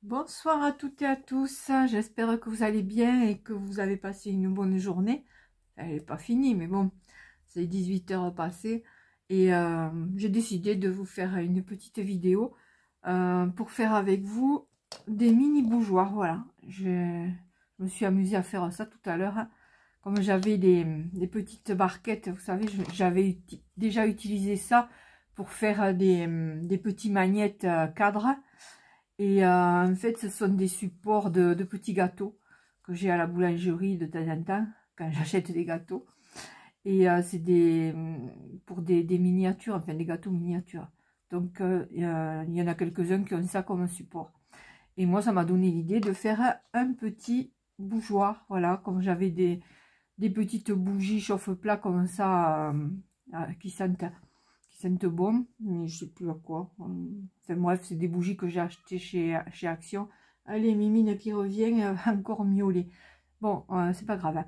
Bonsoir à toutes et à tous, j'espère que vous allez bien et que vous avez passé une bonne journée. Elle n'est pas finie, mais bon, c'est 18 heures passées et j'ai décidé de vous faire une petite vidéo pour faire avec vous des mini bougeoirs. Voilà, je me suis amusée à faire ça tout à l'heure. Comme j'avais des petites barquettes, vous savez, j'avais déjà utilisé ça pour faire des petits magnettes cadres. Et en fait, ce sont des supports de petits gâteaux que j'ai à la boulangerie de temps en temps, quand j'achète des gâteaux. Et c'est pour des miniatures, enfin des gâteaux miniatures. Donc, il y en a quelques-uns qui ont ça comme support. Et moi, ça m'a donné l'idée de faire un petit bougeoir. Voilà, comme j'avais des petites bougies chauffe-plat comme ça, qui sentent bon, mais je sais plus à quoi. Enfin bref, c'est des bougies que j'ai achetées chez Action. Allez, Mimine qui revient, encore miauler. Bon, c'est pas grave.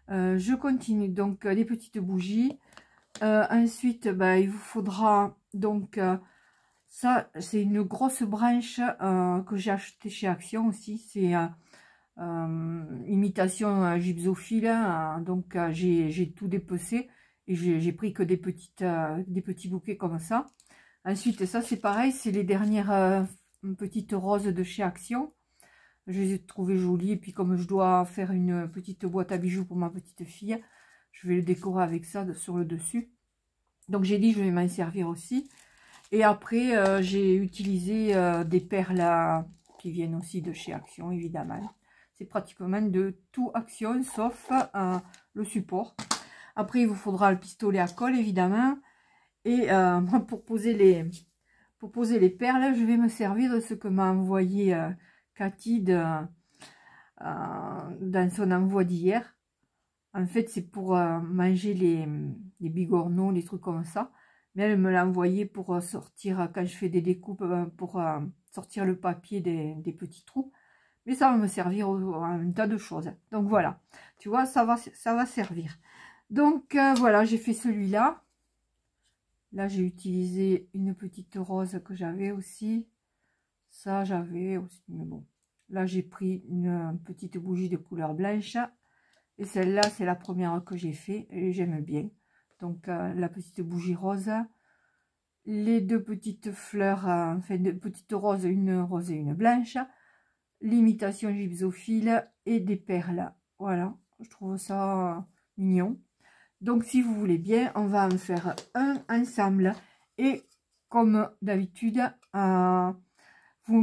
Je continue. Donc, les petites bougies. Ensuite, bah, il vous faudra donc... ça, c'est une grosse branche que j'ai achetée chez Action aussi. C'est imitation gypsophile. Donc, j'ai tout dépecé. Et j'ai pris que des petits bouquets comme ça. Ensuite, ça c'est pareil, c'est les dernières petites roses de chez Action. Je les ai trouvées jolies. Et puis comme je dois faire une petite boîte à bijoux pour ma petite fille, je vais le décorer avec ça sur le dessus. Donc j'ai dit je vais m'en servir aussi. Et après, j'ai utilisé des perles qui viennent aussi de chez Action, évidemment. C'est pratiquement de tout Action, sauf le support. Après, il vous faudra le pistolet à colle, évidemment. Et moi, pour poser les perles, je vais me servir de ce que m'a envoyé Cathy dans son envoi d'hier. En fait, c'est pour manger les bigorneaux, les trucs comme ça. Mais elle me l'a envoyé pour sortir, quand je fais des découpes, pour sortir le papier des petits trous. Mais ça va me servir à un tas de choses. Donc voilà, tu vois, ça va servir. Donc voilà, j'ai fait celui-là. Là, j'ai utilisé une petite rose que j'avais aussi. Ça, j'avais aussi, mais bon. Là, j'ai pris une petite bougie de couleur blanche. Et celle-là, c'est la première que j'ai fait et j'aime bien. Donc, la petite bougie rose. Les deux petites fleurs, enfin, deux petites roses, une rose et une blanche. L'imitation gypsophile et des perles. Voilà, je trouve ça mignon. Donc, si vous voulez bien, on va en faire un ensemble. Et comme d'habitude,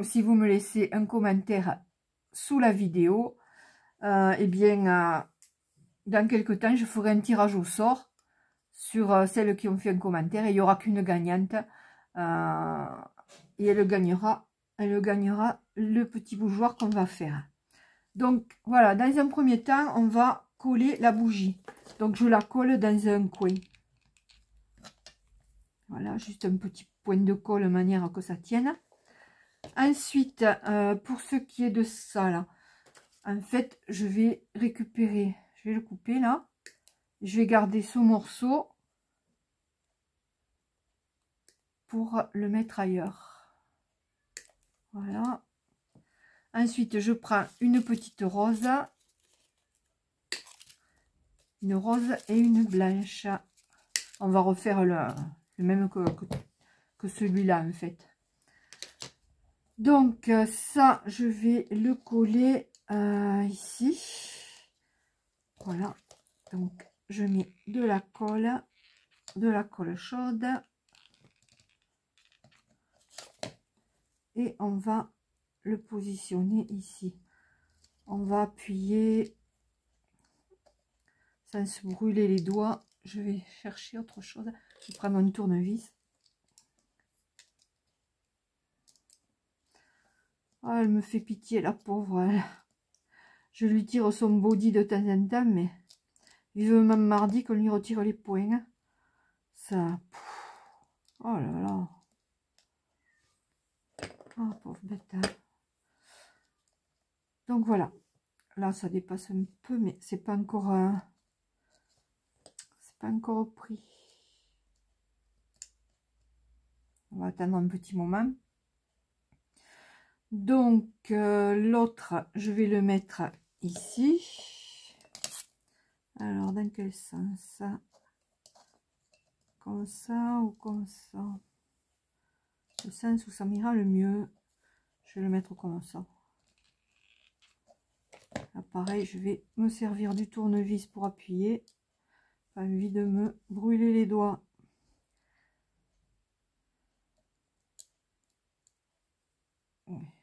si vous me laissez un commentaire sous la vidéo, eh bien, dans quelques temps, je ferai un tirage au sort sur celles qui ont fait un commentaire. Et il n'y aura qu'une gagnante. Et elle gagnera le petit bougeoir qu'on va faire. Donc, voilà, dans un premier temps, on va coller la bougie. Donc, je la colle dans un coin. Voilà, juste un petit point de colle de manière que ça tienne. Ensuite, pour ce qui est de ça, là, en fait, je vais récupérer, je vais le couper là. Je vais garder ce morceau pour le mettre ailleurs. Voilà. Ensuite, je prends une petite rose. Une rose et une blanche. On va refaire le même que celui-là, en fait. Donc, ça, je vais le coller ici. Voilà. Donc, je mets de la colle chaude. Et on va le positionner ici. On va appuyer sans se brûler les doigts. Je vais chercher autre chose. Je vais prendre un tournevis. Oh, elle me fait pitié, la pauvre. Je lui tire son body de temps en temps, mais vivement mardi qu'on lui retire les poings. Ça... Oh là là. Oh, pauvre bête. Donc voilà. Là, ça dépasse un peu, mais c'est pas encore... c'est pas encore pris. On va attendre un petit moment. Donc, l'autre, je vais le mettre ici. Alors, dans quel sens? Comme ça ou comme ça? Le sens où ça m'ira le mieux, je vais le mettre comme ça. Là, pareil, je vais me servir du tournevis pour appuyer. Pas envie de me brûler les doigts.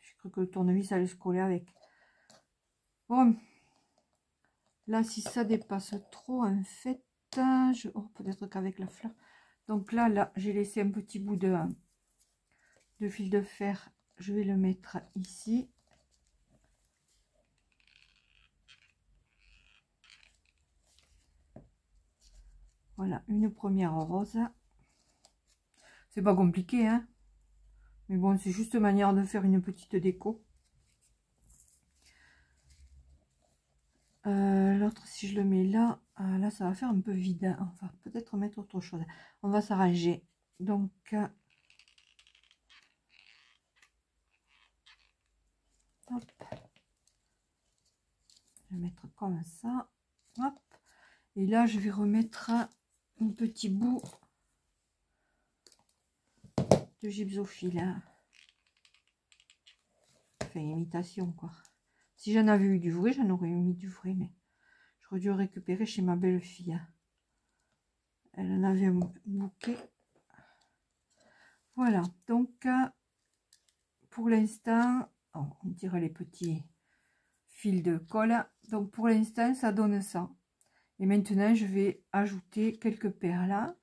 J'ai cru que le tournevis allait se coller avec. Bon, là, si ça dépasse trop, en fait, oh, peut-être qu'avec la fleur. Donc là, j'ai laissé un petit bout de fil de fer. Je vais le mettre ici. Voilà, une première rose. C'est pas compliqué, hein. Mais bon, c'est juste une manière de faire une petite déco. L'autre, si je le mets là, là, ça va faire un peu vide. Hein. On va peut-être mettre autre chose. On va s'arranger. Donc, hop. Je vais mettre comme ça. Hop. Et là, je vais remettre un petit bout de gypsophile. Hein. Enfin, imitation, quoi. Si j'en avais eu du vrai, j'en aurais mis du vrai, mais j'aurais dû le récupérer chez ma belle-fille. Hein. Elle en avait un bouquet. Voilà, donc pour l'instant, on dirait les petits fils de colle. Donc pour l'instant, ça donne ça. Et maintenant, je vais ajouter quelques perles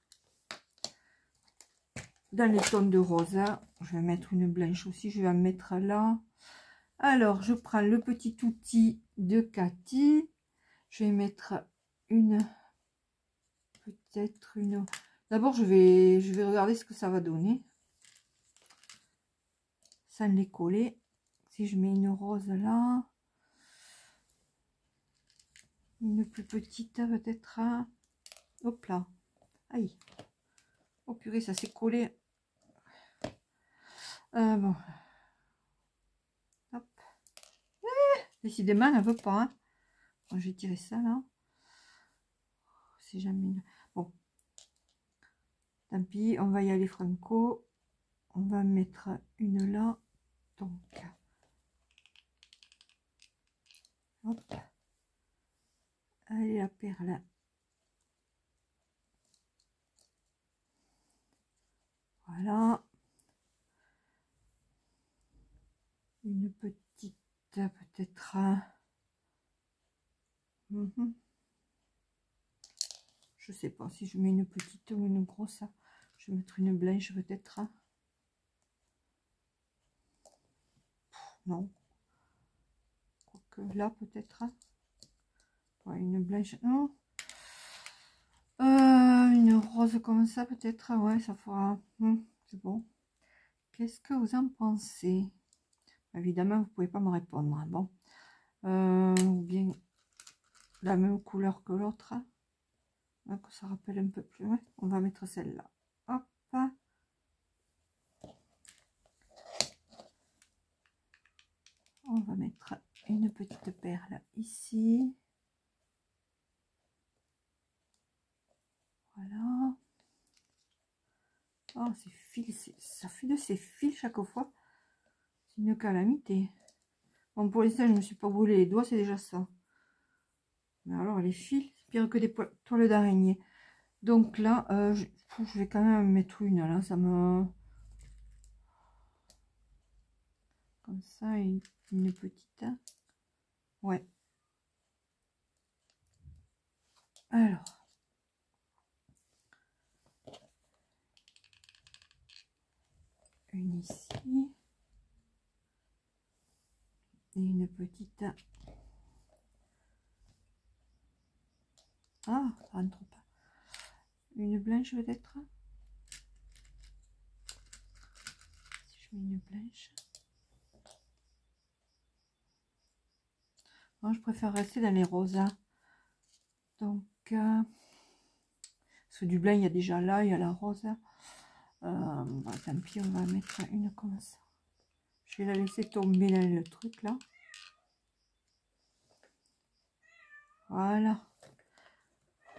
dans les tons de rose. Je vais mettre une blanche aussi, je vais en mettre là. Alors, je prends le petit outil de Cathy. Je vais mettre une, peut-être une... D'abord, je vais regarder ce que ça va donner. Sans les coller. Si je mets une rose là. Une plus petite, peut-être. Hop là. Aïe. Oh purée, ça s'est collé. Bon. Hop. Décidément, elle ne veut pas. Hein. Bon, je vais tirer ça là. Si jamais. Bon. Tant pis, on va y aller franco. On va mettre une là. Donc. Hop. Allez, la perle. Voilà. Une petite, peut-être. Je sais pas si je mets une petite ou une grosse. Je vais mettre une blanche peut-être. Non. Quoique là peut-être. Ouais, une blanche. Non. Une rose comme ça peut-être. Ouais, ça fera. C'est bon. Qu'est-ce que vous en pensez? Évidemment, vous pouvez pas me répondre. Hein, bon. Ou bien la même couleur que l'autre. Que ça rappelle un peu plus. Ouais, on va mettre celle-là. Hop. On va mettre une petite perle ici. Voilà. Oh, ces fils, ça fait de ces fils chaque fois. C'est une calamité. Bon, pour l'instant, je ne me suis pas brûlé les doigts, c'est déjà ça. Mais alors, les fils, c'est pire que des toiles d'araignée. Donc là, je vais quand même mettre une. Là, ça me... Comme ça, une petite. Ouais. Alors. Une ici. Et une petite. Ah, ça rentre pas. Une blanche peut-être. Si je mets une blanche. Moi, je préfère rester dans les rosas. Donc, parce que du blanc, il y a déjà là, il y a la rose. Bah, tant pis, on va mettre une comme ça. Je vais la laisser tomber dans le truc là. Voilà.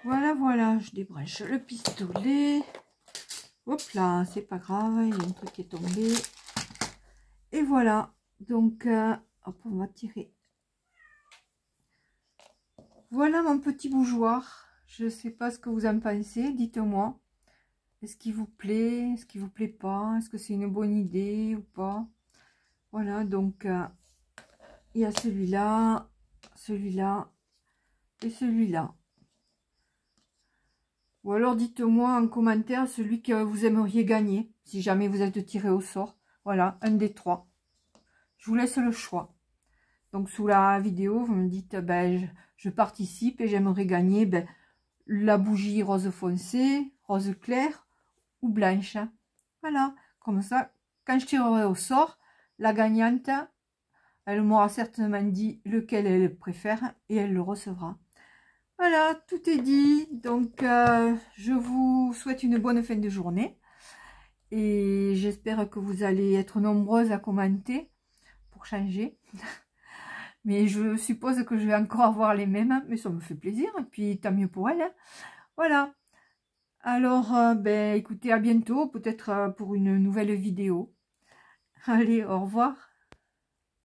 Voilà, voilà. Je débranche le pistolet. Hop là, c'est pas grave. Il y a un truc qui est tombé. Et voilà. Donc, hop, on va tirer. Voilà mon petit bougeoir. Je sais pas ce que vous en pensez. Dites-moi. Est-ce qu'il vous plaît? Est-ce qu'il vous plaît pas? Est-ce que c'est une bonne idée ou pas? Voilà, donc il y a celui-là, celui-là et celui-là. Ou alors dites-moi en commentaire celui que vous aimeriez gagner, si jamais vous êtes tiré au sort. Voilà, un des trois. Je vous laisse le choix. Donc sous la vidéo, vous me dites, ben, je participe et j'aimerais gagner ben, la bougie rose foncé, rose clair ou blanche. Voilà, comme ça, quand je tirerai au sort, la gagnante, elle m'aura certainement dit lequel elle préfère et elle le recevra. Voilà, tout est dit. Donc, je vous souhaite une bonne fin de journée. Et j'espère que vous allez être nombreuses à commenter pour changer. Mais je suppose que je vais encore avoir les mêmes. Mais ça me fait plaisir. Et puis, tant mieux pour elle. Hein. Voilà. Alors, ben, écoutez, à bientôt. Peut-être pour une nouvelle vidéo. Allez, au revoir.